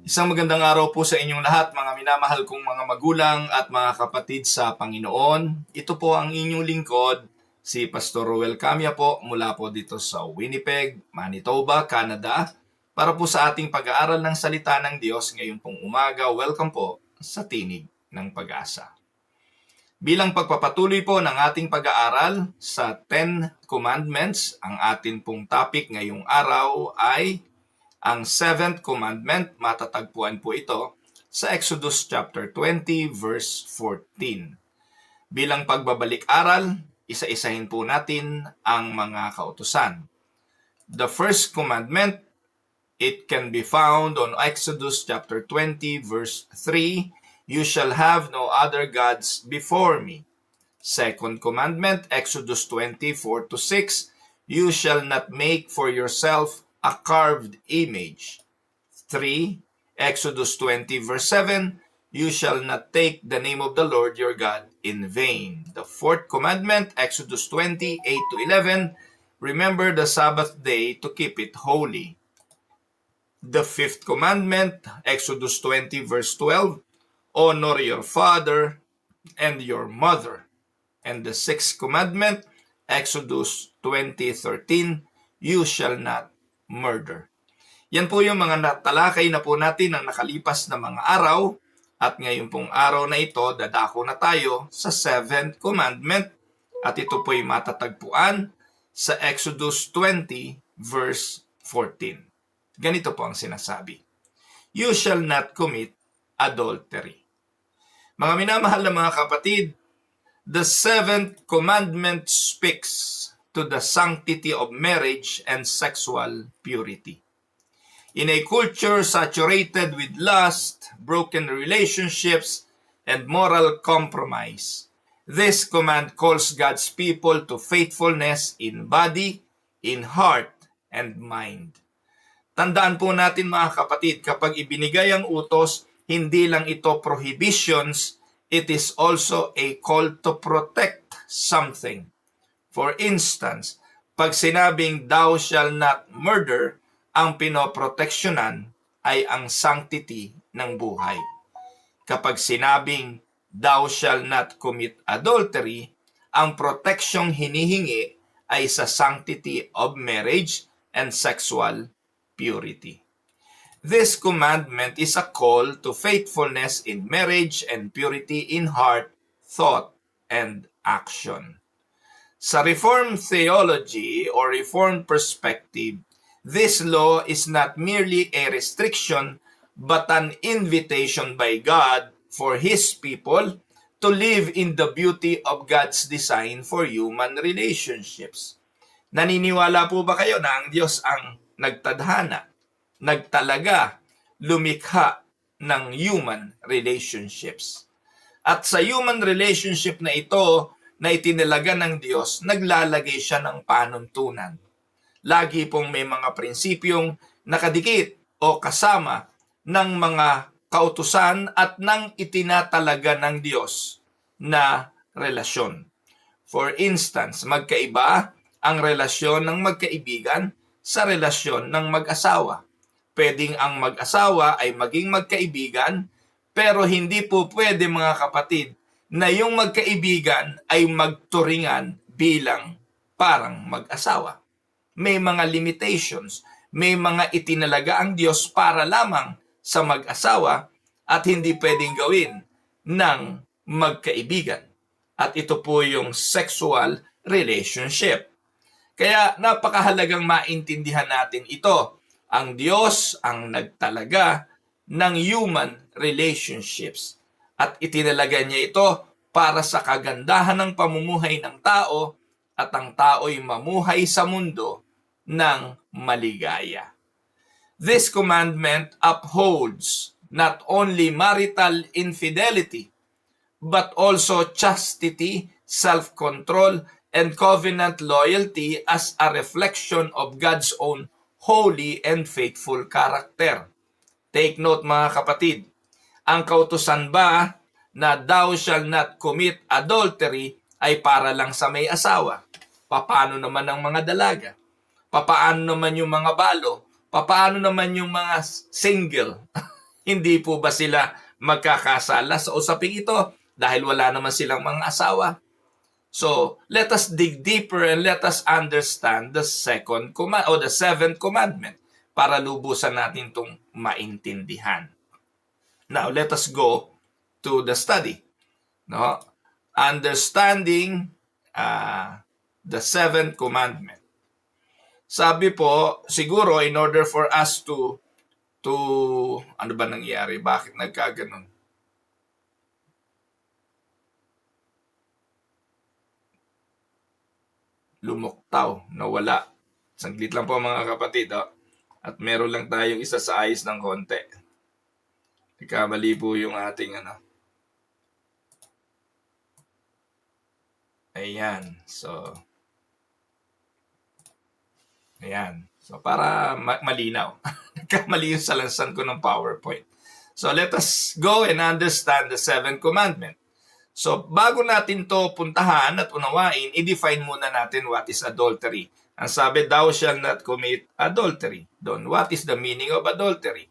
Isang magandang araw po sa inyong lahat, mga minamahal kong mga magulang at mga kapatid sa Panginoon. Ito po ang inyong lingkod, si Pastor Roel Camia po, mula po dito sa Winnipeg, Manitoba, Canada, para po sa ating pag-aaral ng salita ng Diyos ngayon pong umaga. Welcome po sa Tinig ng Pag-asa. Bilang pagpapatuloy po ng ating pag-aaral sa 10 Commandments, ang atin pong topic ngayong araw ay ang 7th commandment. Matatagpuan po ito sa Exodus chapter 20 verse 14. Bilang pagbabalik-aral, isa-isahin po natin ang mga kautusan. The first commandment, it can be found on Exodus chapter 20 verse 3, "You shall have no other gods before me." Second commandment, Exodus 20:4-6, "You shall not make for yourself a carved image." 3. Exodus 20 verse 7, "You shall not take the name of the Lord your God in vain." The fourth commandment, Exodus 20:8-11, "Remember the Sabbath day to keep it holy." The fifth commandment, Exodus 20 verse 12, "Honor your father and your mother." And the sixth commandment, Exodus 20:13, "You shall not murder." Yan po yung mga natalakay na po natin ng nakalipas na mga araw, at ngayon pong araw na ito, dadako na tayo sa 7th commandment, at ito po'y matatagpuan sa Exodus 20 verse 14. Ganito po ang sinasabi: "You shall not commit adultery." Mga minamahal na mga kapatid, the 7th commandment speaks to the sanctity of marriage and sexual purity. In a culture saturated with lust, broken relationships, and moral compromise, this command calls God's people to faithfulness in body, in heart, and mind. Tandaan po natin mga kapatid, kapag ibinigay ang utos, hindi lang ito prohibitions, it is also a call to protect something. For instance, pag sinabing "thou shall not murder," ang pinoproteksyonan ay ang sanctity ng buhay. Kapag sinabing "thou shall not commit adultery," ang proteksyong hinihingi ay sa sanctity of marriage and sexual purity. This commandment is a call to faithfulness in marriage and purity in heart, thought, and action. Sa Reformed theology or Reformed perspective, this law is not merely a restriction but an invitation by God for His people to live in the beauty of God's design for human relationships. Naniniwala po ba kayo na ang Diyos ang nagtadhana, nagtalaga, lumikha ng human relationships? At sa human relationship na ito na itinalaga ng Diyos, naglalagay siya ng panuntunan. Lagi pong may mga prinsipyong nakadikit o kasama ng mga kautusan at ng itinatalaga ng Diyos na relasyon. For instance, magkaiba ang relasyon ng magkaibigan sa relasyon ng mag-asawa. Pwedeng ang mag-asawa ay maging magkaibigan, pero hindi po pwede mga kapatid na yung magkaibigan ay magturingan bilang parang mag-asawa. May mga limitations, may mga itinalaga ang Diyos para lamang sa mag-asawa at hindi pwedeng gawin ng magkaibigan. At ito po yung sexual relationship. Kaya napakahalagang maintindihan natin ito. Ang Diyos ang nagtalaga ng human relationships at itinalaga niya ito para sa kagandahan ng pamumuhay ng tao at ang tao'y mamuhay sa mundo ng maligaya. This commandment upholds not only marital infidelity, but also chastity, self-control, and covenant loyalty as a reflection of God's own holy and faithful character. Take note mga kapatid, ang kautusan ba na "thou shall not commit adultery" ay para lang sa may asawa? Paano naman ang mga dalaga? Paano naman yung mga balo? Paano naman yung mga single? Hindi po ba sila magkakasala sa usaping ito dahil wala naman silang mga asawa? So, let us dig deeper and let us understand the second command o the seventh commandment para lubusan natin itong maintindihan. Now, let us go to the study. No? Understanding the seventh commandment. Sabi po, siguro in order for us to ano ba nangyari? Bakit nagkaganon? Lumuktaw, nawala. Saglit lang po mga kapatid. Oh. At meron lang tayong isa sa ayos ng konti. Nagkamali po yung ating ano. Ayan. So, ayan. So, para malinaw. Nagkamali yung salansan ko ng PowerPoint. So, let us go and understand the seventh commandment. So, bago natin to puntahan at unawain, i-define muna natin what is adultery. Ang sabi, thou shall not commit adultery. Don, what is the meaning of adultery?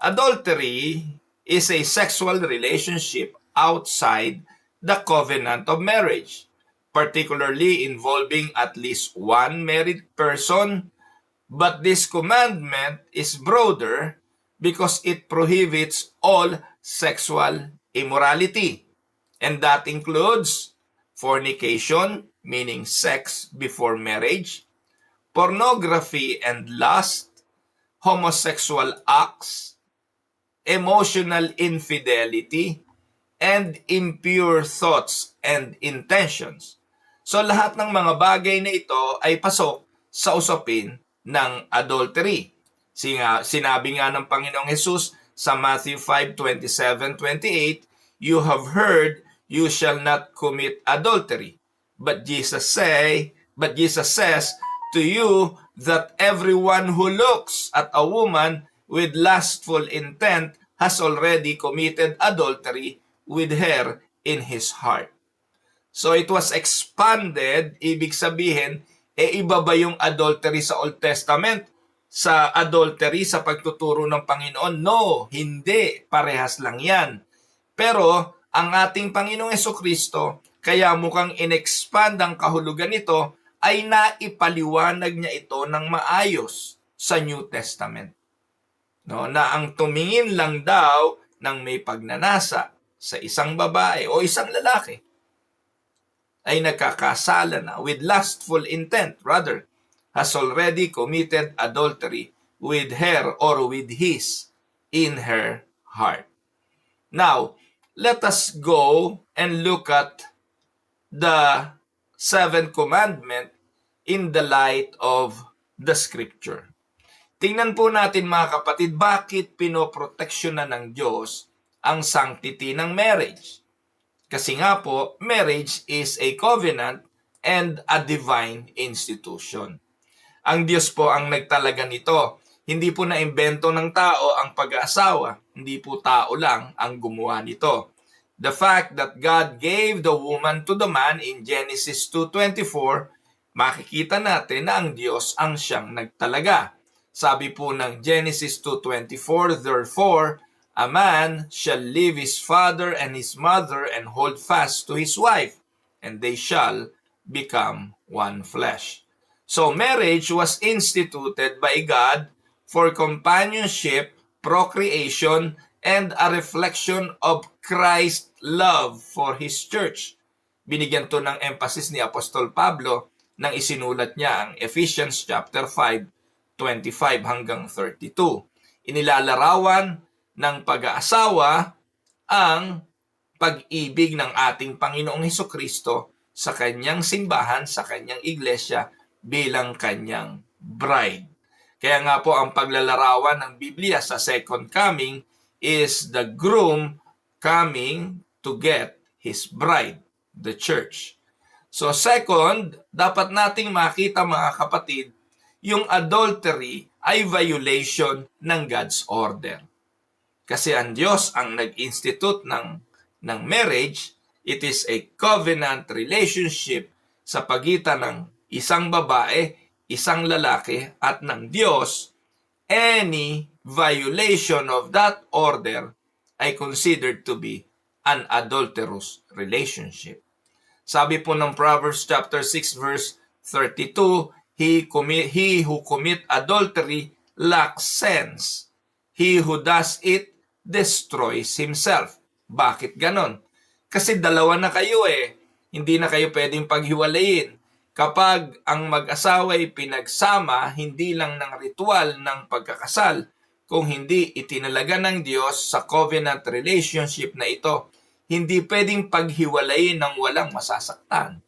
Adultery is a sexual relationship outside the covenant of marriage, particularly involving at least one married person. But this commandment is broader because it prohibits all sexual immorality. And that includes fornication, meaning sex before marriage, pornography and lust, homosexual acts, emotional infidelity, and impure thoughts and intentions. So lahat ng mga bagay na ito ay pasok sa usapin ng adultery. Sinabi nga ng Panginoong Jesus sa Matthew 5:27-28, you have heard, you shall not commit adultery. But Jesus says to you that everyone who looks at a woman with lustful intent has already committed adultery with her in his heart. So it was expanded, ibig sabihin, iba ba yung adultery sa Old Testament? Sa adultery sa pagtuturo ng Panginoon? No, hindi. Parehas lang yan. Pero ang ating Panginoong Jesucristo, kaya mukhang in-expand ang kahulugan nito, ay naipaliwanag niya ito ng maayos sa New Testament. No, na ang tumingin lang daw ng may pagnanasa sa isang babae o isang lalaki ay nagkakasala na with lustful intent, rather, has already committed adultery with her or with his in her heart. Now, let us go and look at the seventh commandment in the light of the scripture. Tingnan po natin mga kapatid, bakit pinoproteksyonan ng Diyos ang sanctity ng marriage? Kasi nga po, marriage is a covenant and a divine institution. Ang Diyos po ang nagtalaga nito. Hindi po naimbento ng tao ang pag-aasawa. Hindi po tao lang ang gumawa nito. The fact that God gave the woman to the man in Genesis 2:24, makikita natin na ang Diyos ang siyang nagtalaga. Sabi po ng Genesis 2:24, therefore, a man shall leave his father and his mother and hold fast to his wife, and they shall become one flesh. So marriage was instituted by God for companionship, procreation, and a reflection of Christ's love for His church. Binigyan to ng emphasis ni Apostol Pablo nang isinulat niya ang Ephesians chapter 5:25 hanggang 32. Inilalarawan ng pag-aasawa ang pag-ibig ng ating Panginoong Hesukristo sa kanyang simbahan, sa kanyang iglesia bilang kanyang bride. Kaya nga po ang paglalarawan ng Biblia sa second coming is the groom coming to get his bride, the church. So second, dapat nating makita mga kapatid, yung adultery ay violation ng God's order. Kasi ang Diyos ang nag-institute ng marriage, it is a covenant relationship sa pagitan ng isang babae, isang lalaki, at ng Diyos. Any violation of that order ay considered to be an adulterous relationship. Sabi po ng Proverbs chapter 6 verse 32, he who commit adultery lacks sense. He who does it destroys himself. Bakit ganon? Kasi dalawa na kayo eh. Hindi na kayo pwedeng paghiwalayin. Kapag ang mag-asawa ay pinagsama, hindi lang ng ritual ng pagkakasal, kung hindi itinalaga ng Diyos sa covenant relationship na ito, hindi pwedeng paghiwalayin ng walang masasaktan.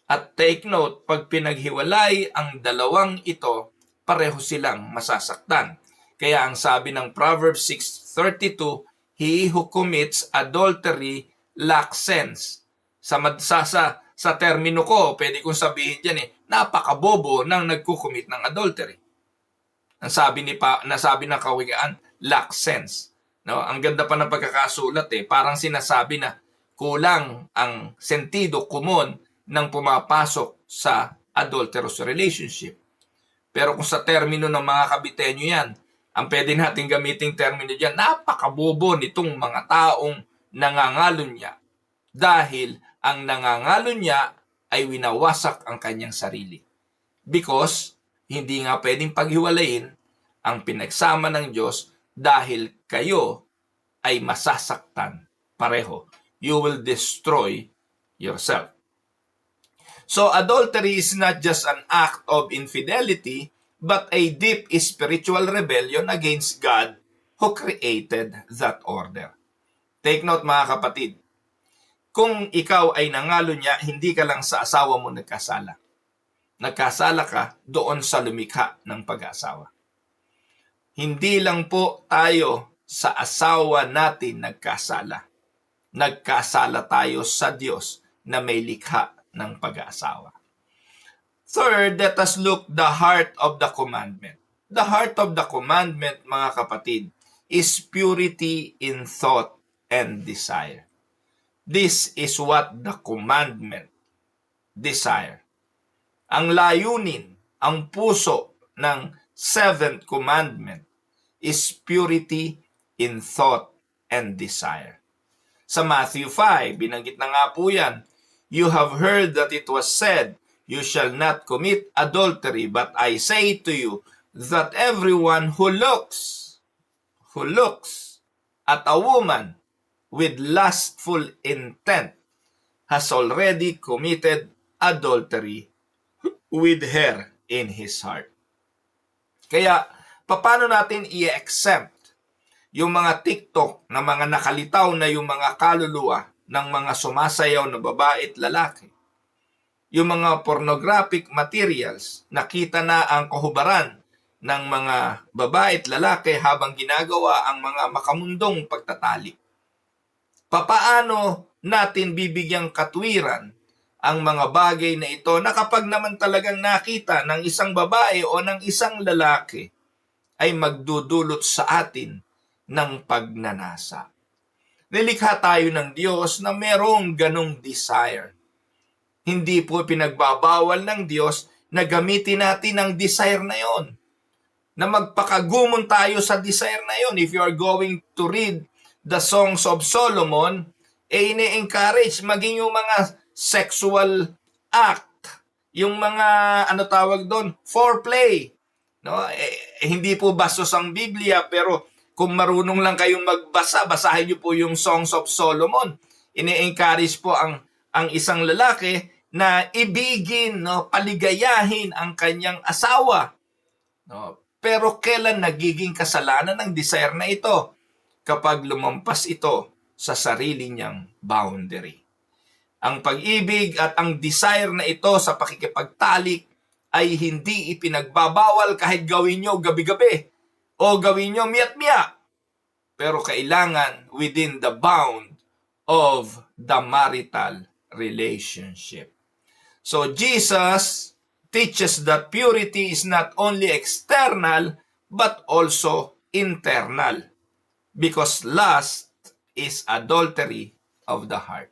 At take note, pag pinaghiwalay ang dalawang ito, pareho silang masasaktan. Kaya ang sabi ng Proverbs 6:32, he who commits adultery lacks sense. Sa termino ko, pwede kong sabihin dyan napakabobo nang nagkukumit ng adultery. Nasabi ng kawikaan, lacks sense. No, ang ganda pa ng pagkakasulat parang sinasabi na kulang ang sentido komon ng pumapasok sa adulterous relationship. Pero kung sa termino ng mga kabitenyo yan, ang pwede natin gamiting termino dyan, napakabobo nitong mga taong nangangalon niya. Dahil ang nangangalon niya ay winawasak ang kanyang sarili. Because hindi nga pwedeng paghiwalayin ang pinagsama ng Diyos dahil kayo ay masasaktan pareho. You will destroy yourself. So adultery is not just an act of infidelity, but a deep spiritual rebellion against God who created that order. Take note mga kapatid, kung ikaw ay nangalo niya, hindi ka lang sa asawa mo nagkasala. Nagkasala ka doon sa lumikha ng pag-aasawa. Hindi lang po tayo sa asawa natin nagkasala. Nagkasala tayo sa Diyos na may likha ng pag-aasawa. Third, let us look the heart of the commandment. The heart of the commandment, mga kapatid, is purity in thought and desire. This is what the commandment desire. Ang layunin, ang puso ng seventh commandment is purity in thought and desire. Sa Matthew 5, binanggit na nga po yan, you have heard that it was said, you shall not commit adultery, but I say to you that everyone who looks at a woman with lustful intent has already committed adultery with her in his heart. Kaya, paano natin i-exempt yung mga TikTok na mga nakalitaw na yung mga kaluluwa ng mga sumasayaw na babae at lalaki? Yung mga pornographic materials, nakita na ang kahubaran ng mga babae at lalaki habang ginagawa ang mga makamundong pagtatalik. Papaano natin bibigyang katwiran ang mga bagay na ito na kapag naman talagang nakita ng isang babae o ng isang lalaki ay magdudulot sa atin ng pagnanasa. Nilikha tayo ng Diyos na merong ganong desire. Hindi po pinagbabawal ng Diyos na gamitin natin ang desire na yon. Na magpakagumon tayo sa desire na yon. If you are going to read the Songs of Solomon, ini-encourage maging yung mga sexual act, yung mga foreplay. No? Hindi po bastos ang Biblia, pero kung marunong lang kayong magbasa, basahin niyo po yung Songs of Solomon. Ini-encourage po ang isang lalaki na ibigin, paligayahin ang kanyang asawa. No? Pero kailan nagiging kasalanan ng desire na ito? Kapag lumampas ito sa sarili niyang boundary. Ang pag-ibig at ang desire na ito sa pakikipagtalik ay hindi ipinagbabawal kahit gawin nyo gabi-gabi o gawin nyo miat-miat. Pero kailangan within the bound of the marital relationship. So Jesus teaches that purity is not only external but also internal. Because lust is adultery of the heart.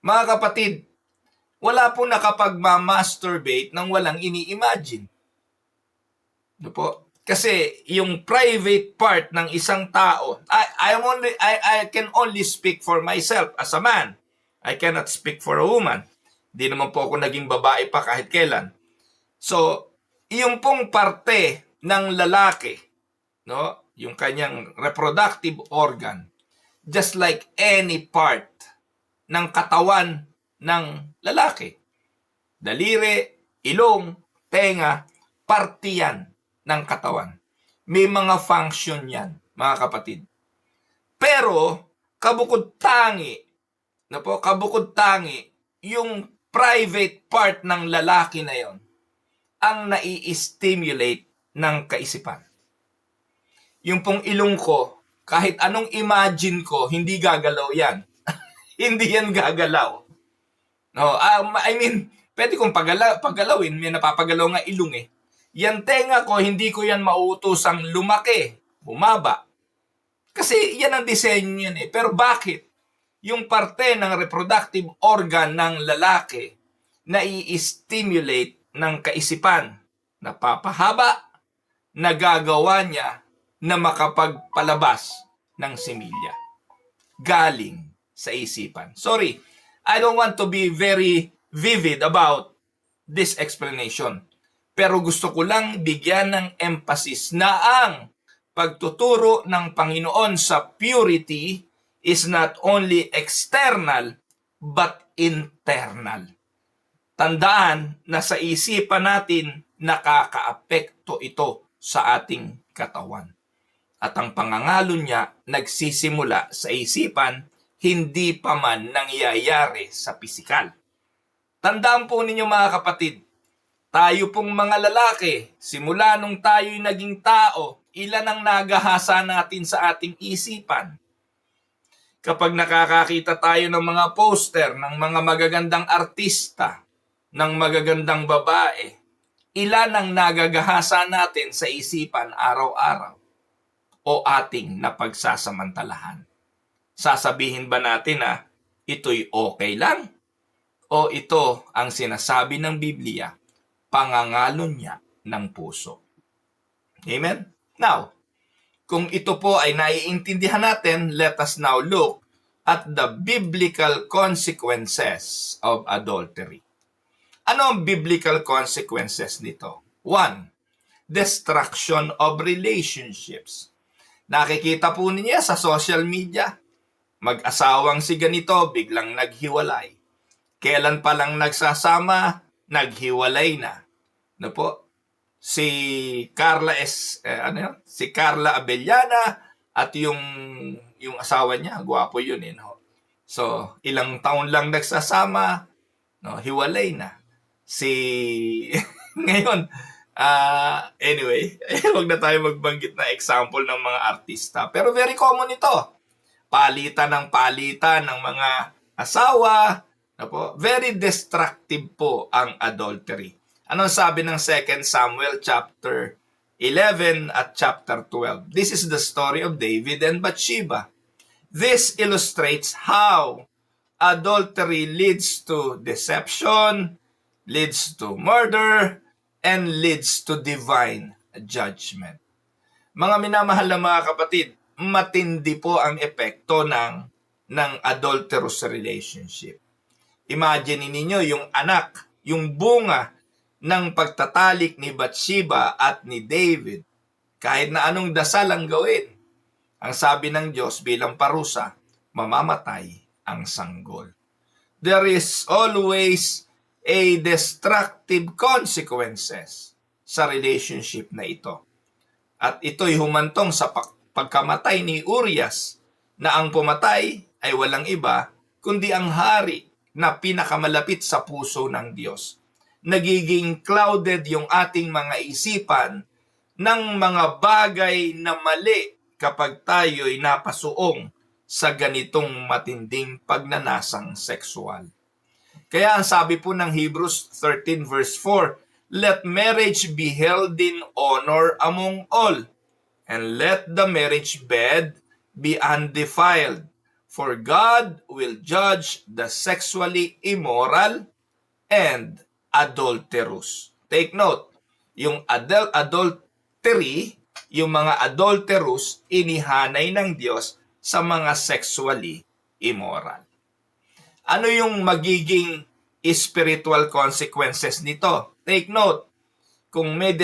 Mga kapatid, wala pong nakapagmamasturbate nang walang ini-imagine. Ano po? Kasi yung private part ng isang tao, I can only speak for myself as a man. I cannot speak for a woman. Di naman po ako naging babae pa kahit kailan. So, yung pong parte ng lalaki, no, yung kanyang reproductive organ, just like any part ng katawan ng lalaki. Daliri, ilong, tenga, parte yan ng katawan. May mga function yan, mga kapatid. Pero, kabukod tangi, yung private part ng lalaki na yon ang nai-stimulate ng kaisipan. Yung pong ilong ko, kahit anong imagine ko, hindi gagalaw yan. Hindi yan gagalaw. No, pwede kong paggalawin, may napapagalaw nga ilong eh. Yan tenga ko, hindi ko yan mauutosang lumaki, bumaba. Kasi yan ang disenyo yan eh. Pero bakit? Yung parte ng reproductive organ ng lalaki na i-stimulate ng kaisipan, napapahaba, nagagawa niya na makapagpalabas ng similya. Galing sa isipan. Sorry, I don't want to be very vivid about this explanation. Pero gusto ko lang bigyan ng emphasis na ang pagtuturo ng Panginoon sa purity is not only external but internal. Tandaan na sa isipan natin nakakaapekto ito sa ating katawan. At ang pangangalo niya nagsisimula sa isipan, hindi pa man nangyayari sa pisikal. Tandaan po ninyo mga kapatid, tayo pong mga lalaki, simula nung tayo'y naging tao, ilan ang nagahasa natin sa ating isipan? Kapag nakakakita tayo ng mga poster ng mga magagandang artista, ng magagandang babae, ilan ang nagagahasa natin sa isipan araw-araw o ating napagsasamantalahan? Sasabihin ba natin na ito'y okay lang? O ito ang sinasabi ng Biblia, pangangalo niya ng puso? Amen? Now, kung ito po ay naiintindihan natin, let us now look at the biblical consequences of adultery. Ano ang biblical consequences nito? 1. Destruction of relationships. Nakikita po niya sa social media, mag-asawang si ganito, biglang naghiwalay. Kailan pa lang nagsasama, naghiwalay na. Ano po? Si Carla si Carla Abellana at yung asawa niya, gwapo yun eh, no? So, ilang taon lang nagsasama, no, hiwalay na. Ngayon, anyway, wag na tayo magbanggit na example ng mga artista. Pero very common ito. Palitan ng mga asawa. Very destructive po ang adultery. Anong sabi ng 2 Samuel chapter 11 at chapter 12? This is the story of David and Bathsheba. This illustrates how adultery leads to deception, leads to murder, and leads to divine judgment. Mga minamahal na mga kapatid, matindi po ang epekto ng adulterous relationship. Imagine ninyo yung anak, yung bunga ng pagtatalik ni Bathsheba at ni David. Kahit na anong dasal ang gawin, ang sabi ng Diyos bilang parusa, mamamatay ang sanggol. There is always a destructive consequences sa relationship na ito. At ito'y humantong sa pagkamatay ni Urias, na ang pumatay ay walang iba kundi ang hari na pinakamalapit sa puso ng Diyos. Nagiging clouded yung ating mga isipan ng mga bagay na mali kapag tayo'y napasuong sa ganitong matinding pagnanasang sexual. Kaya ang sabi po ng Hebrews 13 verse 4, let marriage be held in honor among all, and let the marriage bed be undefiled, for God will judge the sexually immoral and adulterous. Take note, yung adultery, yung mga adulterous, inihanay ng Diyos sa mga sexually immoral. Ano yung magiging spiritual consequences nito? Take note, kung may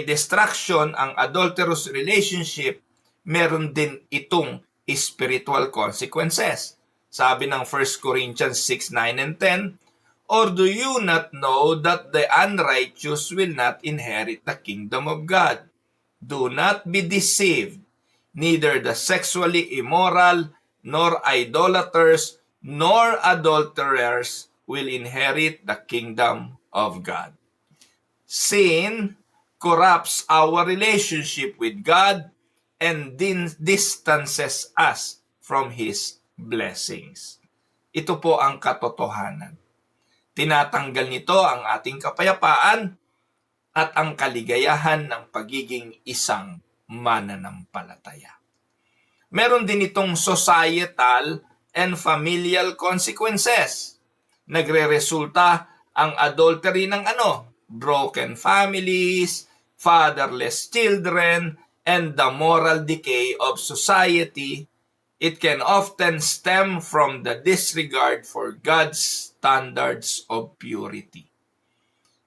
distraction ang adulterous relationship, meron din itong spiritual consequences. Sabi ng 1 Corinthians 6, 9, and 10, "Or do you not know that the unrighteous will not inherit the kingdom of God? Do not be deceived. Neither the sexually immoral, nor idolaters, nor adulterers will inherit the kingdom of God." Sin corrupts our relationship with God and distances us from His blessings. Ito po ang katotohanan. Tinatanggal nito ang ating kapayapaan at ang kaligayahan ng pagiging isang mananampalataya. Meron din itong societal and familial consequences. Nagre-resulta ang adultery ng broken families, fatherless children, and the moral decay of society. It can often stem from the disregard for God's standards of purity.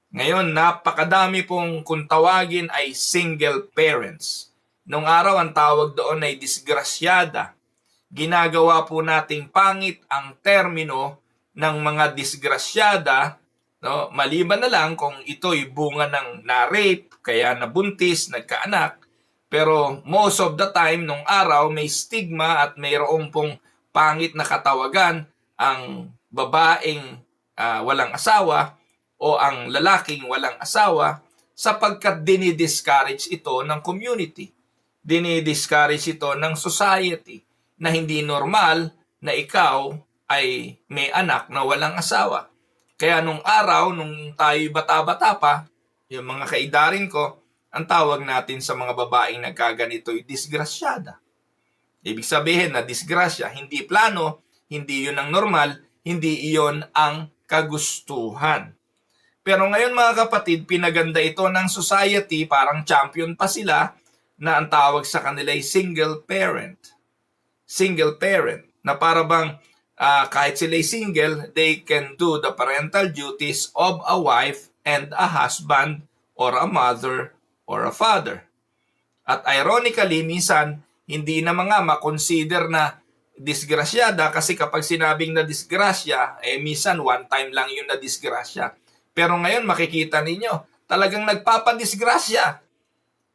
Ngayon, napakadami pong kung tawagin ay single parents. Nung araw, ang tawag doon ay disgrasyada. Ginagawa po nating pangit ang termino ng mga disgrasyada, no? Maliban na lang kung ito'y bunga ng na-rape, kaya nabuntis, nagkaanak. Pero most of the time, nung araw, may stigma at mayroong pong pangit na katawagan ang babaeng walang asawa o ang lalaking walang asawa sapagkat dinidiscourage ito ng community. Dinidiscourage ito ng society na hindi normal na ikaw ay may anak na walang asawa. Kaya nung araw, nung tayo bata-bata pa, yung mga kaidarin ko, ang tawag natin sa mga babaeng nagkaganito ay disgrasyada. Ibig sabihin na disgrasya, hindi plano, hindi yun ang normal, hindi iyon ang kagustuhan. Pero ngayon mga kapatid, pinaganda ito ng society, parang champion pa sila, na ang tawag sa kanila ay single parent. Single parent, na para bang kahit sila'y single, they can do the parental duties of a wife and a husband or a mother or a father. At ironically, minsan, hindi na mga makonsider na disgrasyada kasi kapag sinabing na disgrasya, minsan one time lang yun na disgrasya. Pero ngayon makikita ninyo, talagang nagpapadisgrasya.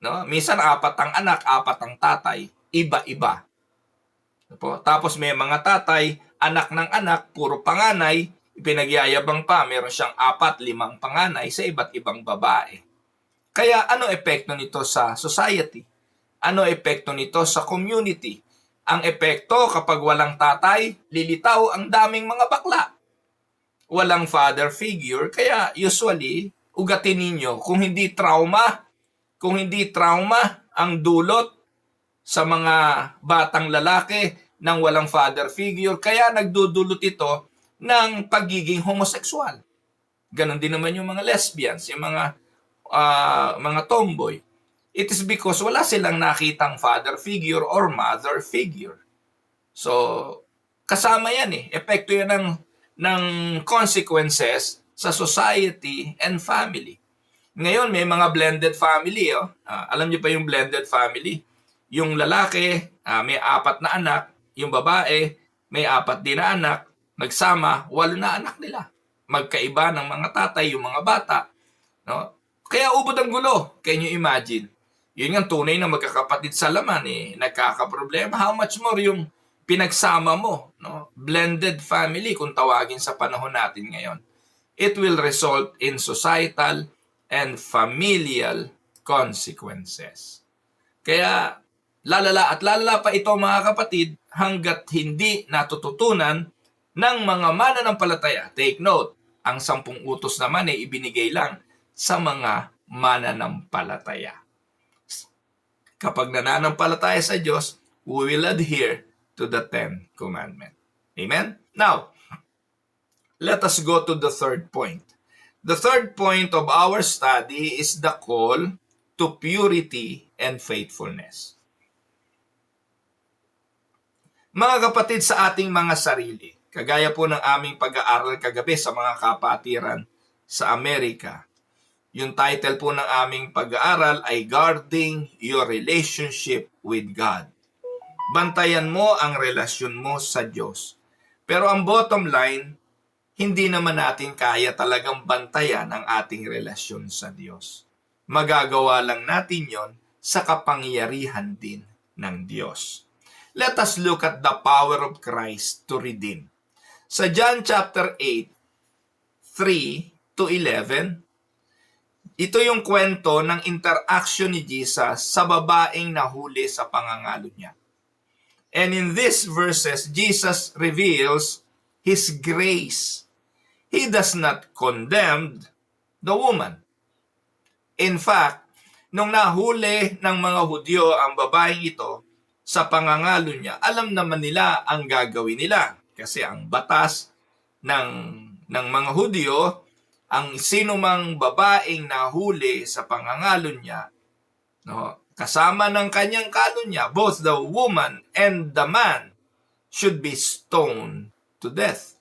No? Minsan apat ang anak, apat ang tatay, iba-iba. Tapos may mga tatay, anak ng anak, puro panganay, ipinagyayabang pa, meron siyang 4-5 panganay sa iba't ibang babae. Kaya ano epekto nito sa society? Ano epekto nito sa community? Ang epekto kapag walang tatay, lilitaw ang daming mga bakla. Walang father figure, kaya usually, ugatin ninyo, kung hindi trauma ang dulot sa mga batang lalaki ng walang father figure, kaya nagdudulot ito ng pagiging homosexual. Ganon din naman yung mga lesbians, yung mga tomboy. It is because wala silang nakitang father figure or mother figure. So, kasama yan epekto yan ng consequences sa society and family. Ngayon, may mga blended family. Alam niyo pa yung blended family? Yung lalaki, may 4 na anak. Yung babae, may 4 din na anak. Nagsama, 8 na anak nila. Magkaiba ng mga tatay, yung mga bata. No? Kaya ubod ang gulo. Can you imagine? Yun yung tunay na magkakapatid sa laman. Nagkakaproblema. How much more yung pinagsama mo? No? Blended family, kung tawagin sa panahon natin ngayon. It will result in societal and familial consequences. Kaya lalala at lalala pa ito mga kapatid hanggat hindi natututunan ng mga mananampalataya. Take note, ang 10 utos naman ay ibinigay lang sa mga mananampalataya. Kapag nananampalataya sa Diyos, we will adhere to the 10 commandments. Amen? Now, let us go to the third point. The third point of our study is the call to purity and faithfulness. Mga kapatid, sa ating mga sarili, kagaya po ng aming pag-aaral kagabi sa mga kapatiran sa Amerika, yung title po ng aming pag-aaral ay Guarding Your Relationship with God. Bantayan mo ang relasyon mo sa Diyos. Pero ang bottom line, hindi naman natin kaya talagang bantayan ang ating relasyon sa Diyos. Magagawa lang natin yon sa kapangyarihan din ng Diyos. Let us look at the power of Christ to redeem. Sa John chapter 8, 3 to 11, ito yung kwento ng interaction ni Jesus sa babaeng nahuli sa pangangalo niya. And in these verses, Jesus reveals His grace. He does not condemn the woman. In fact, nung nahuli ng mga Hudyo ang babaeng ito sa pangangalo niya, alam naman nila ang gagawin nila. Kasi ang batas ng mga Hudyo, ang sinumang babaeng nahuli sa pangangalo niya, no, kasama ng kanyang kalo niya, both the woman and the man should be stoned to death.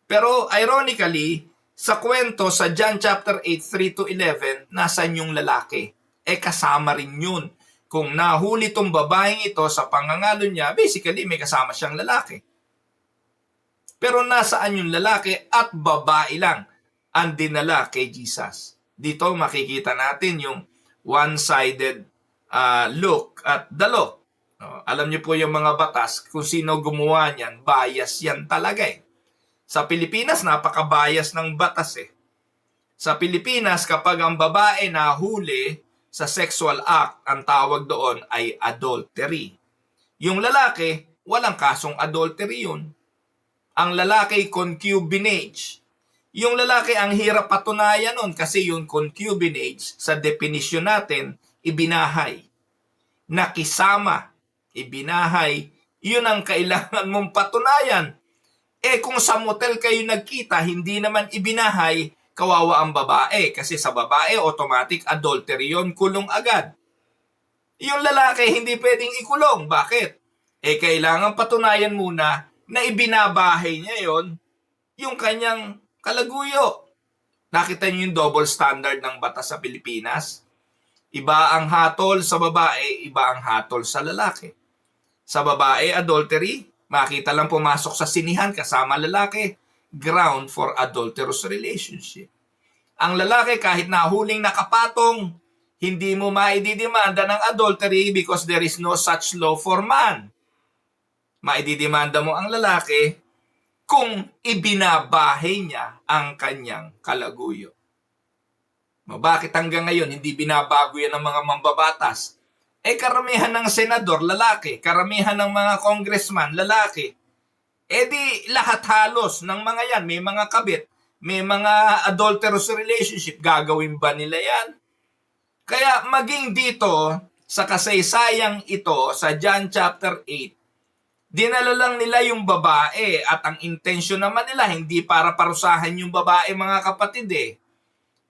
Pero ironically, sa kwento sa John chapter 8, 3 to 11, nasan yung lalaki? Kasama rin yun. Kung nahuli tong babaeng ito sa pangangalo niya, basically may kasama siyang lalaki. Pero nasaan yung lalaki at babae lang ang dinala kay Jesus? Dito makikita natin yung one-sided look at the law. Alam niyo po yung mga batas, kung sino gumawa niyan, bias yan talaga Sa Pilipinas, napaka-bias ng batas Sa Pilipinas, kapag ang babae nahuli sa sexual act, ang tawag doon ay adultery. Yung lalaki, walang kasong adultery yun. Ang lalaki, concubinage. Yung lalaki, ang hirap patunayan nun kasi yung concubinage, sa definition natin, ibinahay. Nakisama, ibinahay, yun ang kailangan mong patunayan. Kung sa motel kayo nagkita, hindi naman ibinahay, kawawa ang babae. Kasi sa babae, automatic adultery yun, kulong agad. Yung lalaki, hindi pwedeng ikulong. Bakit? Kailangan patunayan muna na ibinabahay niya yon yung kanyang kalaguyo. Nakita niyo yung double standard ng batas sa Pilipinas? Iba ang hatol sa babae, iba ang hatol sa lalaki. Sa babae, adultery, makita lang pumasok sa sinihan kasama lalaki, ground for adulterous relationship. Ang lalaki, kahit nahuling nakapatong, hindi mo maididemanda ng adultery because there is no such law for man. Maididemanda mo ang lalaki kung ibinabahay niya ang kanyang kalaguyo. Bakit hanggang ngayon hindi binabago yan ng mga mambabatas? Karamihan ng senador, lalaki. Karamihan ng mga congressman, lalaki. Di lahat halos ng mga yan, may mga kabit, may mga adulterous relationship. Gagawin ba nila yan? Kaya maging dito, sa kasaysayang ito, sa John chapter 8, dinala lang nila yung babae at ang intensyon naman nila hindi para parusahan yung babae, mga kapatid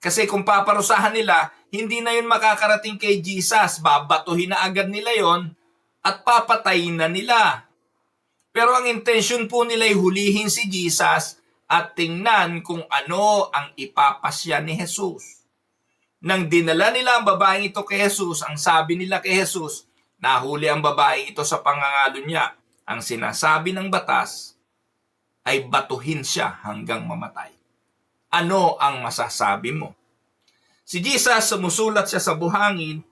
Kasi kung paparusahan nila, hindi na yun makakarating kay Jesus. Babatuhin na agad nila yon at papatayin na nila. Pero ang intensyon po nila ay hulihin si Jesus at tingnan kung ano ang ipapasya ni Jesus. Nang dinala nila ang babaeng ito kay Jesus, ang sabi nila kay Jesus, nahuli ang babaeng ito sa pangangalo niya. Ang sinasabi ng batas ay batuhin siya hanggang mamatay. Ano ang masasabi mo? Si Jesus, sumusulat siya sa buhangin.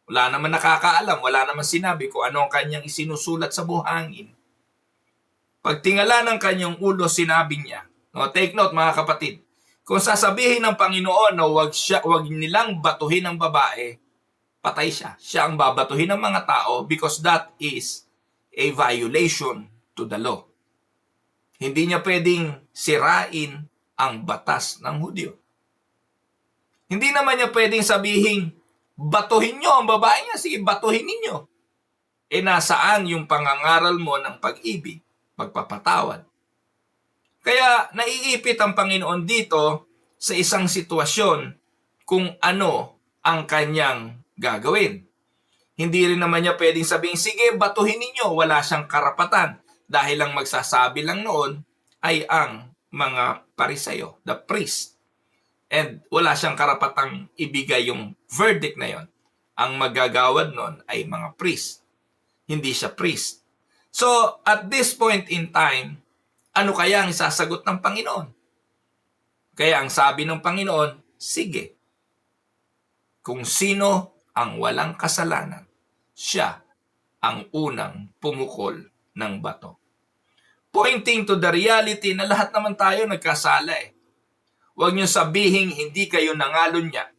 Wala naman nakakaalam, wala naman sinabi kung ano ang kanyang isinusulat sa buhangin. Pagtingala ng kanyang ulo, sinabi niya, take note mga kapatid, kung sasabihin ng Panginoon na wag nilang batuhin ang babae, patay siya. Siya ang babatuhin ng mga tao because that is a violation to the law. Hindi niya pwedeng sirain ang batas ng Hudyo. Hindi naman niya pwedeng sabihin, batuhin niyo ang babae niya, sige, batuhin ninyo. Nasaan yung pangangaral mo ng pag-ibig, pagpapatawad? Kaya naiipit ang Panginoon dito sa isang sitwasyon kung ano ang kanyang gagawin. Hindi rin naman niya pwedeng sabihin, sige, batuhin ninyo. Wala siyang karapatan. Dahil ang magsasabi lang noon ay ang mga Parisayo, the priest. And wala siyang karapatang ibigay yung verdict na yon. Ang magagawad noon ay mga priest. Hindi siya priest. So, at this point in time, ano kaya ang isasagot ng Panginoon? Kaya ang sabi ng Panginoon, sige. Kung sino ang walang kasalanan, siya ang unang pumukol ng bato. Pointing to the reality na lahat naman tayo nagkasala eh. Huwag niyo sabihing hindi kayo nangalon niya.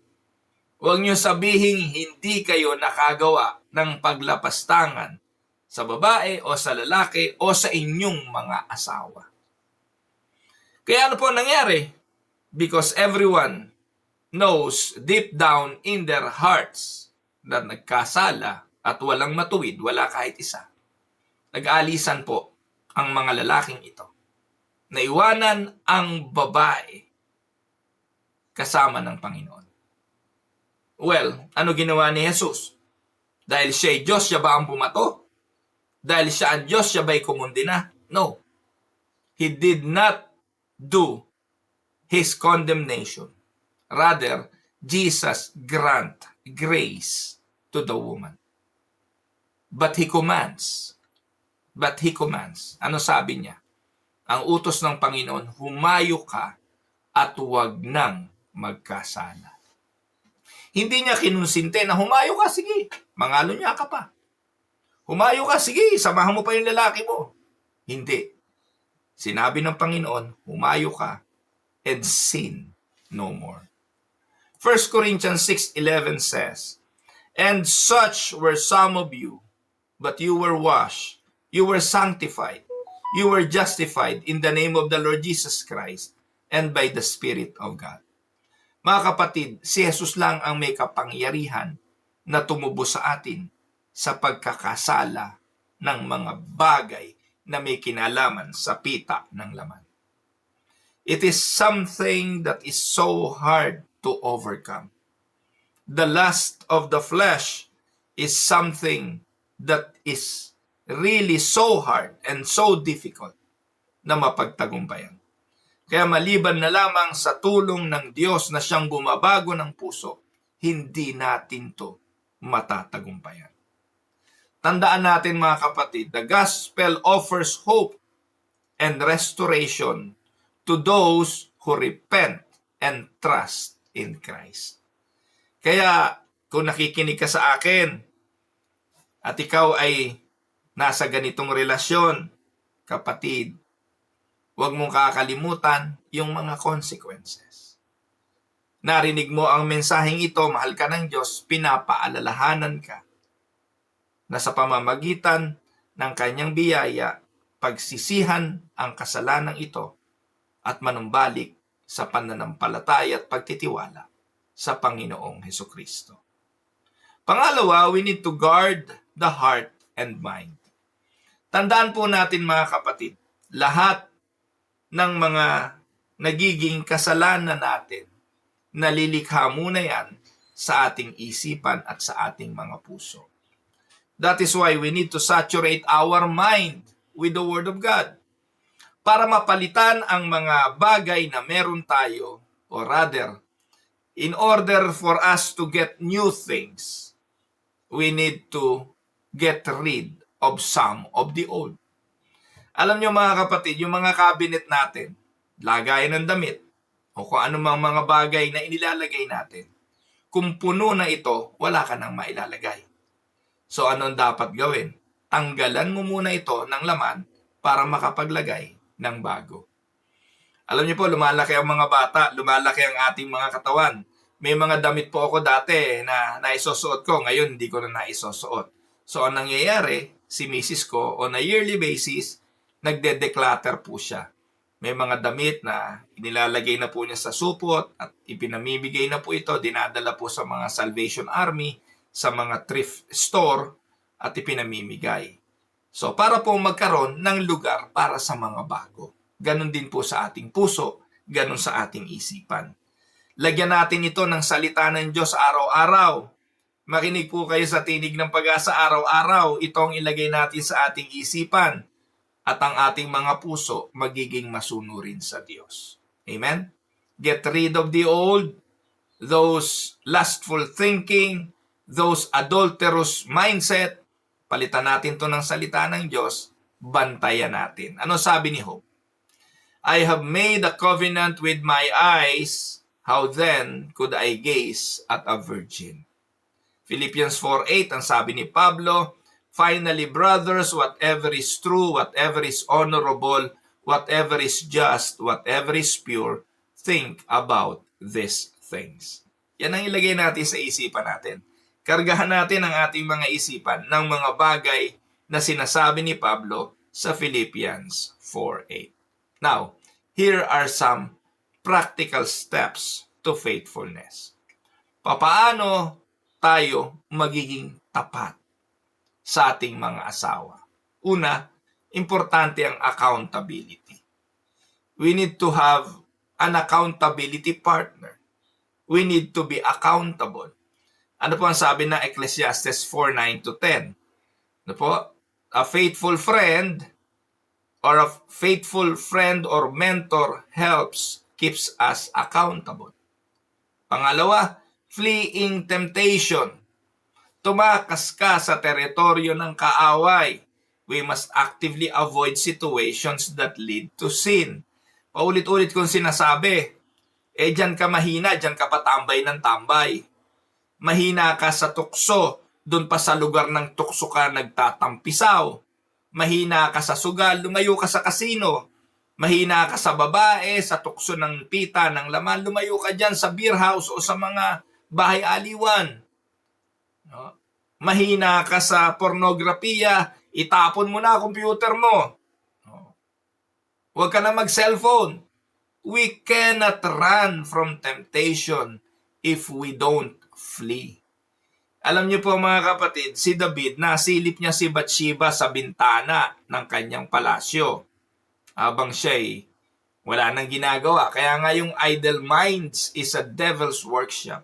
Huwag niyo sabihing hindi kayo nakagawa ng paglapastangan sa babae o sa lalaki o sa inyong mga asawa. Kaya ano po nangyari? Because everyone knows deep down in their hearts na nagkasala at walang matuwid, wala kahit isa. Nag-aalisan po ang mga lalaking ito. Naiwanan ang babae kasama ng Panginoon. Well, ano ginawa ni Jesus? Dahil siya'y Diyos, siya ba ang bumato? Dahil siya ang Diyos, siya ba'y kumundina? No. He did not do his condemnation. Rather, Jesus grant grace to the woman. But He commands. Ano sabi niya? Ang utos ng Panginoon, humayo ka at huwag nang magkasala. Hindi niya kinunsinte na humayo ka, sige, mangalo niya ka pa. Humayo ka, sige, samahan mo pa yung lalaki mo. Hindi. Sinabi ng Panginoon, humayo ka and sin no more. 1 Corinthians 6:11 says, and such were some of you, but you were washed, you were sanctified, you were justified in the name of the Lord Jesus Christ and by the Spirit of God. Mga kapatid, si Jesus lang ang may kapangyarihan na tumubos sa atin sa pagkakasala ng mga bagay na may kinalaman sa pita ng laman. It is something that is so hard to overcome. The lust of the flesh is something that is really so hard and so difficult na mapagtagumpayan. Kaya maliban na lamang sa tulong ng Diyos na siyang bumabago ng puso, hindi natin to matatagumpayan. Tandaan natin mga kapatid, the gospel offers hope and restoration to those who repent and trust in Christ. Kaya kung nakikinig ka sa akin at ikaw ay nasa ganitong relasyon, kapatid, huwag mong kakalimutan yung mga consequences. Narinig mo ang mensaheng ito, mahal ka ng Diyos, pinapaalalahanan ka na sa pamamagitan ng kanyang biyaya, pagsisihan ang kasalanang ito at manumbalik sa pananampalataya at pagtitiwala sa Panginoong Hesukristo. Pangalawa, we need to guard the heart and mind. Tandaan po natin mga kapatid, lahat ng mga nagiging kasalanan natin, nalilikha muna yan sa ating isipan at sa ating mga puso. That is why we need to saturate our mind with the Word of God para mapalitan ang mga bagay na meron tayo, or rather, in order for us to get new things, we need to get rid of some of the old. Alam nyo mga kapatid, yung mga cabinet natin, lagayan ng damit, o kung anumang mga bagay na inilalagay natin, kung puno na ito, wala ka nang mailalagay. So anong dapat gawin? Tanggalan mo muna ito ng laman para makapaglagay ng bago. Alam niyo po, lumalaki ang mga bata, lumalaki ang ating mga katawan. May mga damit po ako dati na naisusuot ko, ngayon hindi ko na naisusuot. So ang nangyayari, si misis ko on a yearly basis, nagde-declutter po siya. May mga damit na inilalagay na po niya sa supot at ipinamimigay na po ito, dinadala po sa mga Salvation Army, sa mga thrift store at ipinamimigay. So para po magkaroon ng lugar para sa mga bago. Ganon din po sa ating puso, ganon sa ating isipan. Lagyan natin ito ng salita ng Diyos araw-araw. Makinig po kayo sa tinig ng pag-asa araw-araw. Ito ang ilagay natin sa ating isipan at ang ating mga puso magiging masunurin sa Diyos. Amen? Get rid of the old, those lustful thinking, those adulterous mindset. Palitan natin to ng salita ng Diyos. Bantayan natin. Ano sabi ni Job? I have made a covenant with my eyes. How then could I gaze at a virgin? Philippians 4:8, ang sabi ni Pablo, finally, brothers, whatever is true, whatever is honorable, whatever is just, whatever is pure, think about these things. Yan ang ilagay natin sa isipan natin. Kargahan natin ang ating mga isipan ng mga bagay na sinasabi ni Pablo sa Philippians 4:8. Now, here are some practical steps to faithfulness. Papaano tayo magiging tapat sa ating mga asawa? Una, importante ang accountability. We need to have an accountability partner. We need to be accountable. Ano po ang sabi ng Ecclesiastes 4:9-10? Ano po? A faithful friend or mentor helps, keeps us accountable. Pangalawa, fleeing temptation. Tumakas ka sa teritoryo ng kaaway. We must actively avoid situations that lead to sin. Paulit-ulit kong sinasabi, dyan ka mahina, dyan ka patambay ng tambay. Mahina ka sa tukso, doon pa sa lugar ng tukso ka nagtatampisaw. Mahina ka sa sugal, lumayo ka sa kasino. Mahina ka sa babae, sa tukso ng pita, ng laman, lumayo ka dyan sa beer house o sa mga bahay-aliwan. No? Mahina ka sa pornografiya, itapon mo na ang computer mo. No? Huwag ka na mag-cellphone. We cannot run from temptation if we don't flee. Alam niyo po mga kapatid, si David, nasilip niya si Bathsheba sa bintana ng kanyang palasyo. Habang siya'y wala nang ginagawa. Kaya nga yung idle minds is a devil's workshop.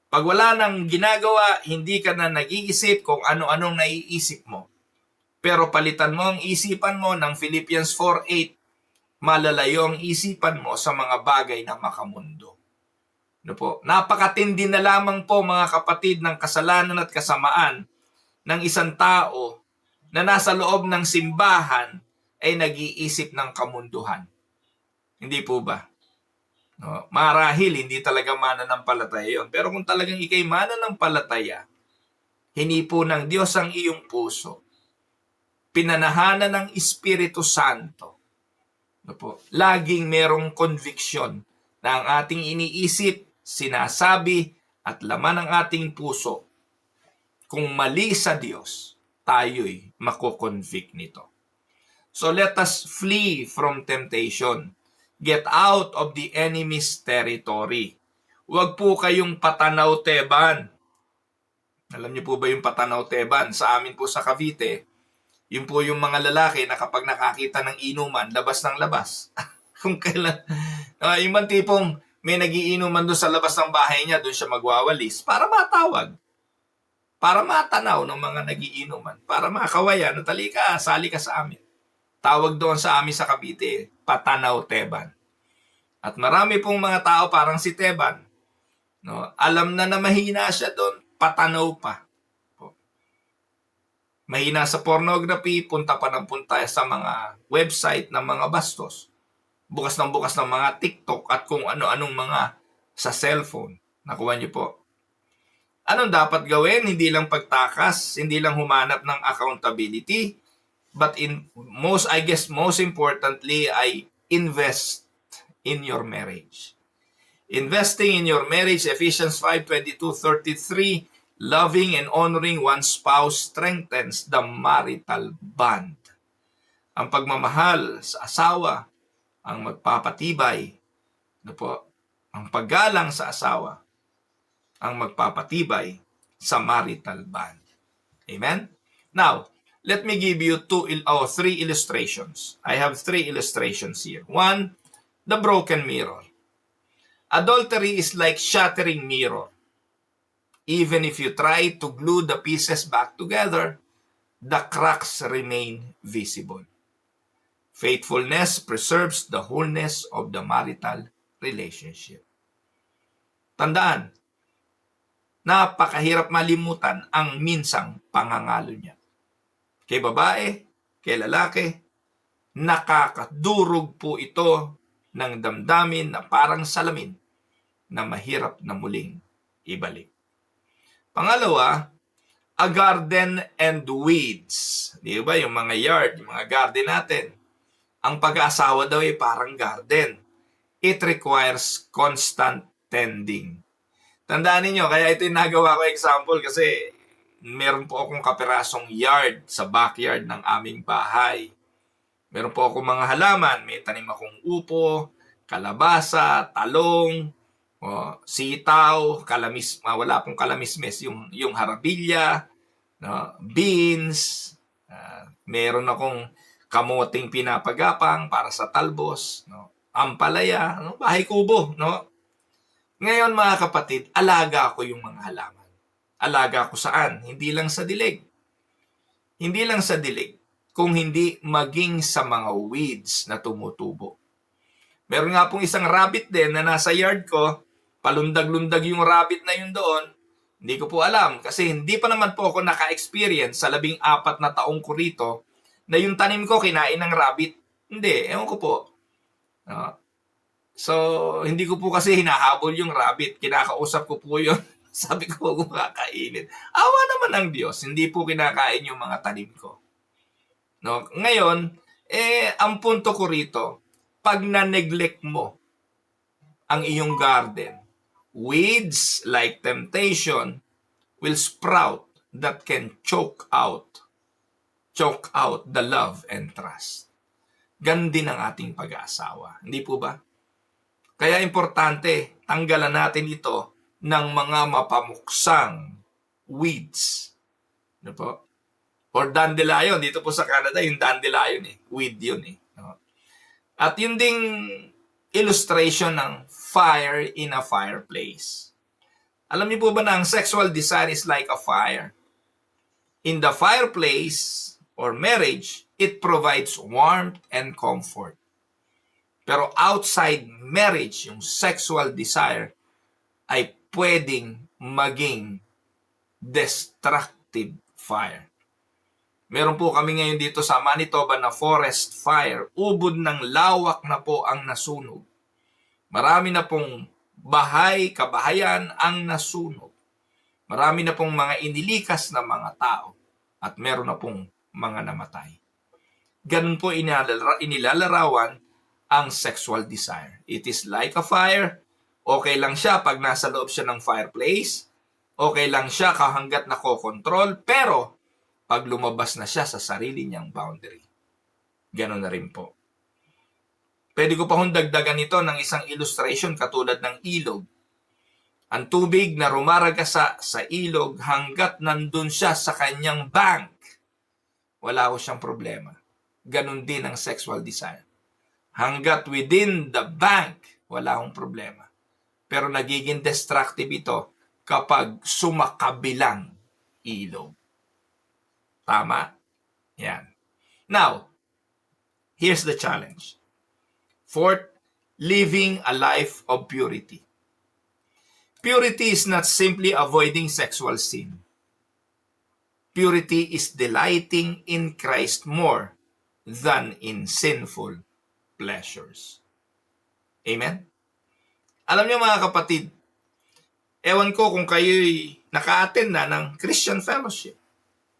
Pag wala nang ginagawa, hindi ka na nag-iisip kung ano-anong naiisip mo. Pero palitan mo ang isipan mo ng Philippians 4:8, malalayo ang isipan mo sa mga bagay na makamundo. Ano po? Napakatindi na lamang po mga kapatid ng kasalanan at kasamaan ng isang tao na nasa loob ng simbahan ay nag-iisip ng kamunduhan. Hindi po ba? No? Marahil hindi talaga mananampalataya yun. Pero kung talagang ikay mananampalataya, hinipo ng Diyos ang iyong puso, pinanahanan ng Espiritu Santo, no po? Laging merong conviction na ang ating iniisip, sinasabi at laman ng ating puso, kung mali sa Diyos, tayo'y mako-convict nito. So let us flee from temptation. Get out of the enemy's territory. Huwag po kayong patanaw-teban. Alam niyo po ba yung patanaw-teban? Sa amin po sa Cavite, yun po yung mga lalaki na kapag nakakita ng inuman, labas ng labas. Kung kailan, yung man tipong may nagiinuman doon sa labas ng bahay niya, doon siya magwawalis para matawag. Para matanaw ng mga nagiinuman. Para makawayan, talika, sali ka sa amin. Tawag doon sa amin sa Cavite, patanaw-teban. At marami pong mga tao parang si Teban. No? Alam na mahina siya doon, patanaw pa. Mahina sa pornography, punta pa ng punta sa mga website ng mga bastos. Bukas ng mga TikTok at kung ano-anong mga sa cellphone. Nakuha niyo po. Anong dapat gawin? Hindi lang pagtakas, hindi lang humanap ng accountability, but most importantly, ay invest in your marriage. Investing in your marriage, Ephesians 5:22-33, loving and honoring one's spouse strengthens the marital bond. Ang pagmamahal sa asawa ang magpapatibay. Ano po? Ang paggalang sa asawa ang magpapatibay sa marital bond. Amen? Now, let me give you three illustrations. I have three illustrations here. One, the broken mirror. Adultery is like shattering mirror. Even if you try to glue the pieces back together, the cracks remain visible. Faithfulness preserves the wholeness of the marital relationship. Tandaan, napakahirap malimutan ang minsang pangangalo niya. Kay babae, kay lalaki, nakakadurog po ito ng damdamin na parang salamin na mahirap na muling ibalik. Pangalawa, a garden and weeds. Di ba? Yung mga yard, yung mga garden natin. Ang pag-aasawa daw ay parang garden. It requires constant tending. Tandaan niyo, kaya ito yung nagawa ko example kasi meron po akong kaperasong yard sa backyard ng aming bahay. Meron po akong mga halaman. May tanim akong upo, kalabasa, talong, sitaw, wala pong kalamismes, yung harabilya, no, beans, meron akong kamoting pinapagapang para sa talbos, no, ampalaya, no, bahay kubo, no. Ngayon mga kapatid, alaga ko yung mga halaman. Alaga ko saan? Hindi lang sa dilig. Hindi lang sa dilig, kung hindi maging sa mga weeds na tumutubo. Meron nga pong isang rabbit din na nasa yard ko, palundag-lundag yung rabbit na yun doon. Hindi ko po alam kasi hindi pa naman po ako naka-experience sa 14 na taong ko rito na yung tanim ko kinain ng rabbit. Hindi, ewan ko po. So, hindi ko po kasi hinahabol yung rabbit. Kinakausap ko po yun. Sabi ko, huwag kakainin. Awa naman ng Diyos, hindi po kinakain yung mga tanim ko. No? Ngayon, ang punto ko rito, pag na-neglect mo ang iyong garden, weeds like temptation will sprout that can choke out the love and trust. Ganon din ang ating pag-aasawa. Hindi po ba? Kaya importante, tanggalan natin ito ng mga mapamuksang weeds. Ano po? Or dandelion. Dito po sa Canada, yung dandelion weed yun No? At yun ding illustration ng fire in a fireplace. Alam niyo po ba na ang sexual desire is like a fire? In the fireplace or marriage, it provides warmth and comfort. Pero outside marriage, yung sexual desire ay pwedeng maging destructive fire. Meron po kami ngayon dito sa Manitoba na forest fire. Ubod ng lawak na po ang nasunog. Marami na pong kabahayan ang nasunog. Marami na pong mga inilikas na mga tao. At meron na pong mga namatay. Ganun po inilalarawan ang sexual desire. It is like a fire. Okay lang siya pag nasa loob siya ng fireplace. Okay lang siya kahanggat nakokontrol. Pero pag lumabas na siya sa sarili niyang boundary, gano'n na rin po. Pwede ko pa dagdagan ito ng isang illustration katulad ng ilog. Ang tubig na rumaragasa sa ilog hanggat nandun siya sa kanyang bank, wala ko siyang problema. Ganon din ang sexual desire. Hanggat within the bank, wala akong problema. Pero nagiging destructive ito kapag sumakabilang ilog. Tama? Yan. Now, here's the challenge. Fourth, living a life of purity. Purity is not simply avoiding sexual sin. Purity is delighting in Christ more than in sinful pleasures. Amen? Alam niyo mga kapatid, ewan ko kung kayo'y naka-attend na ng Christian Fellowship.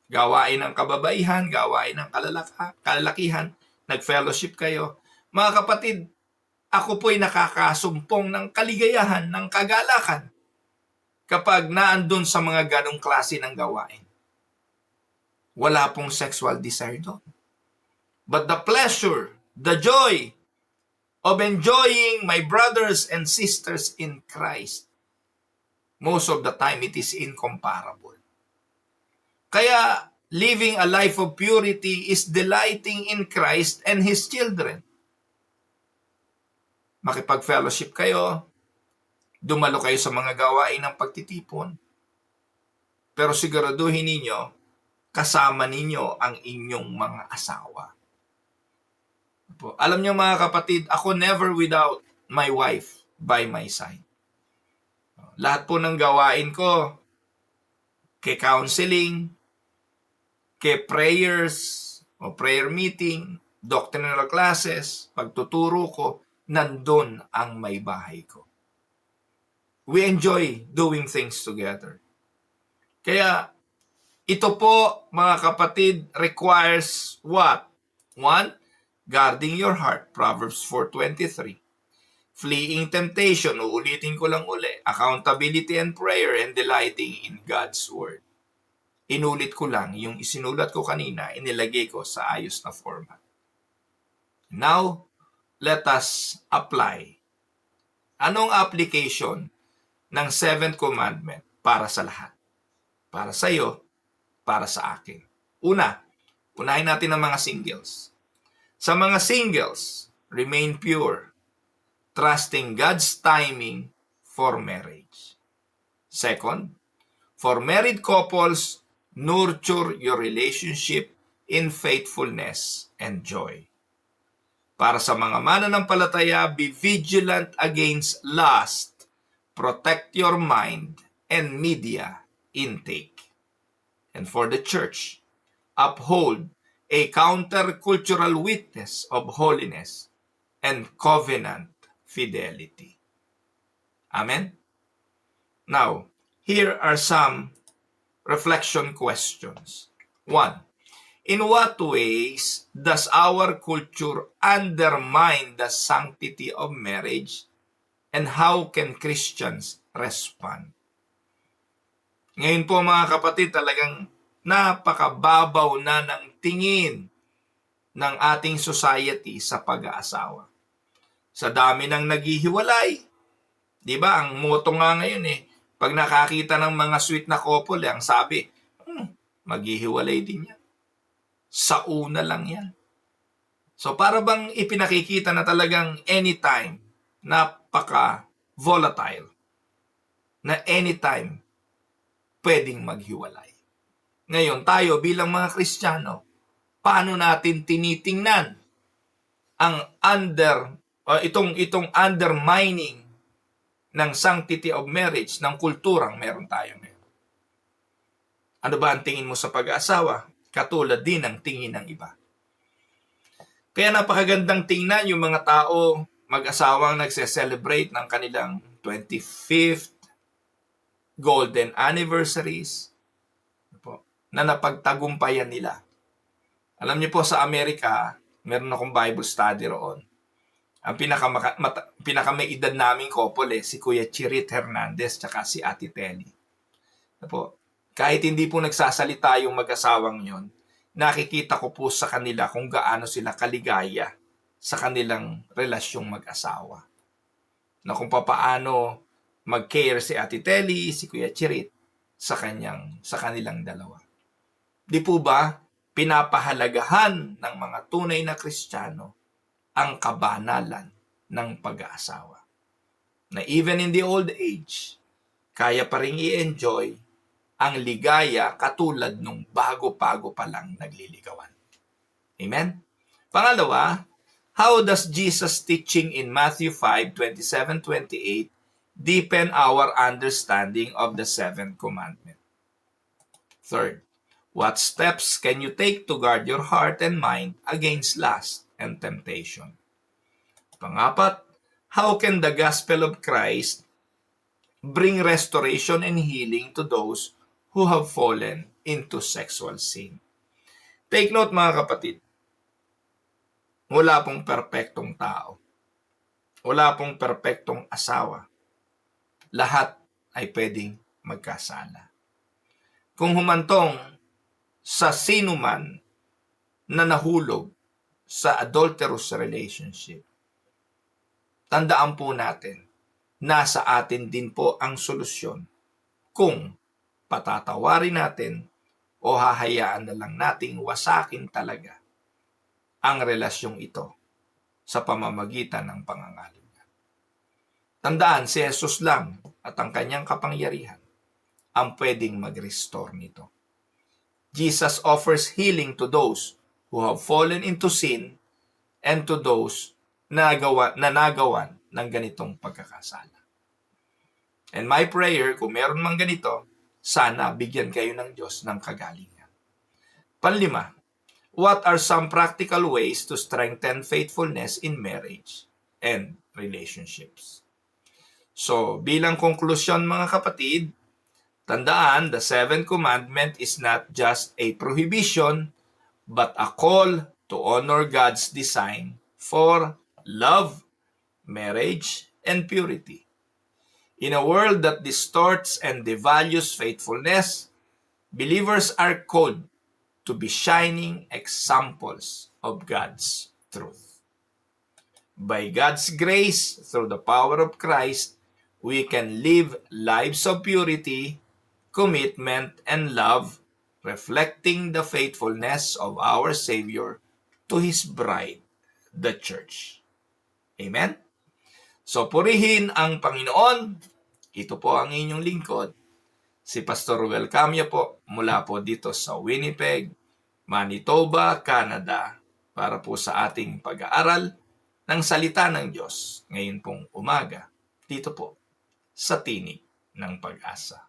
Gawain ng kababaihan, gawain ng kalalakihan, nag-fellowship kayo. Mga kapatid, ako po'y nakakasumpong ng kaligayahan, ng kagalakan kapag naandun sa mga ganong klase ng gawain. Wala pong sexual desire doon. But the pleasure, the joy of enjoying my brothers and sisters in Christ, most of the time it is incomparable. Kaya living a life of purity is delighting in Christ and His children. Makipag-fellowship kayo, Dumalo kayo sa mga gawain ng pagtitipon. Pero siguraduhin ninyo, kasama ninyo ang inyong mga asawa. Alam niyo mga kapatid, ako never without my wife by my side. Lahat po ng gawain ko, kay counseling, kay prayers o prayer meeting, doctrinal classes, pagtuturo ko, nandun ang may bahay ko. We enjoy doing things together. Kaya ito po, mga kapatid, requires what? 1. Guarding your heart, Proverbs 4:23. Fleeing temptation, uulitin ko lang uli, accountability and prayer, and delighting in God's Word. Inulit ko lang yung isinulat ko kanina, inilagay ko sa ayos na format. Now, let us apply. Anong application ng 7th commandment para sa lahat? Para sa iyo, para sa akin. Unahin natin ang mga singles. Sa mga singles, remain pure, trusting God's timing for marriage. Second, for married couples, nurture your relationship in faithfulness and joy. Para sa mga mananampalataya, be vigilant against lust, protect your mind and media intake. And for the church, uphold a countercultural witness of holiness and covenant fidelity. Amen? Now, here are some reflection questions. 1. In what ways does our culture undermine the sanctity of marriage, and how can Christians respond? Ngayon po mga kapatid, talagang napakababaw na ng tingin ng ating society sa pag-aasawa. Sa dami ng naghihiwalay, di ba? Ang motto nga ngayon pag nakakita ng mga sweet na couple, ang sabi, maghihiwalay din yan. Sa una lang yan. So para bang ipinakikita na talagang anytime, napaka-volatile, na anytime pwedeng maghiwalay. Ngayon, tayo bilang mga Kristiyano, paano natin tinitingnan ang itong undermining ng sanctity of marriage, ng kulturang meron tayo ngayon? Ano ba ang tingin mo sa pag-aasawa? Katulad din ng tingin ng iba. Kaya napakagandang tingnan yung mga tao, mag-asawang nagse-celebrate ng kanilang 25th golden anniversaries na napagtagumpayan nila. Alam niyo po sa Amerika, meron akong Bible study roon. Ang pinaka-may edad naming couple si Kuya Chirit Hernandez tsaka si Ate Telly. Kahit hindi po nagsasalita yung mag-asawang yon, nakikita ko po sa kanila kung gaano sila kaligaya sa kanilang relasyong mag-asawa. Na kung papaano mag-care si Ate Telly, si Kuya Chirit sa kanilang dalawa. Di po ba pinapahalagahan ng mga tunay na Kristiyano ang kabanalan ng pag-aasawa? Na even in the old age, kaya pa rin i-enjoy ang ligaya katulad nung bago-bago pa lang nagliligawan. Amen? Pangalawa, how does Jesus' teaching in Matthew 5:27-28 deepen our understanding of the 7th commandment? Third, what steps can you take to guard your heart and mind against lust and temptation? Pangapat, how can the gospel of Christ bring restoration and healing to those who have fallen into sexual sin? Take note mga kapatid, wala pong perpektong tao. Wala pong perpektong asawa. Lahat ay pwedeng magkasala. Kung humantong sa sino man na nahulog sa adulterous relationship, tandaan po natin, nasa atin din po ang solusyon kung patatawarin natin o hahayaan na lang nating wasakin talaga ang relasyong ito sa pamamagitan ng pangangalunan. Tandaan, si Jesus lang at ang kanyang kapangyarihan ang pwedeng mag-restore nito. Jesus offers healing to those who have fallen into sin and to those na nagawan ng ganitong pagkakasala. And my prayer, kung meron mang ganito, sana bigyan kayo ng Diyos ng kagalingan. Panlima, what are some practical ways to strengthen faithfulness in marriage and relationships? So, bilang konklusyon mga kapatid, tandaan, the seventh commandment is not just a prohibition, but a call to honor God's design for love, marriage, and purity. In a world that distorts and devalues faithfulness, believers are called to be shining examples of God's truth. By God's grace, through the power of Christ, we can live lives of purity, commitment, and love, reflecting the faithfulness of our Savior to His bride, the Church. Amen? So, purihin ang Panginoon. Ito po ang inyong lingkod, si Pastor Ruel Camia po, mula po dito sa Winnipeg, Manitoba, Canada, para po sa ating pag-aaral ng salita ng Diyos ngayon pong umaga, dito po sa Tinig ng Pag-asa.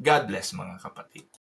God bless mga kapatid.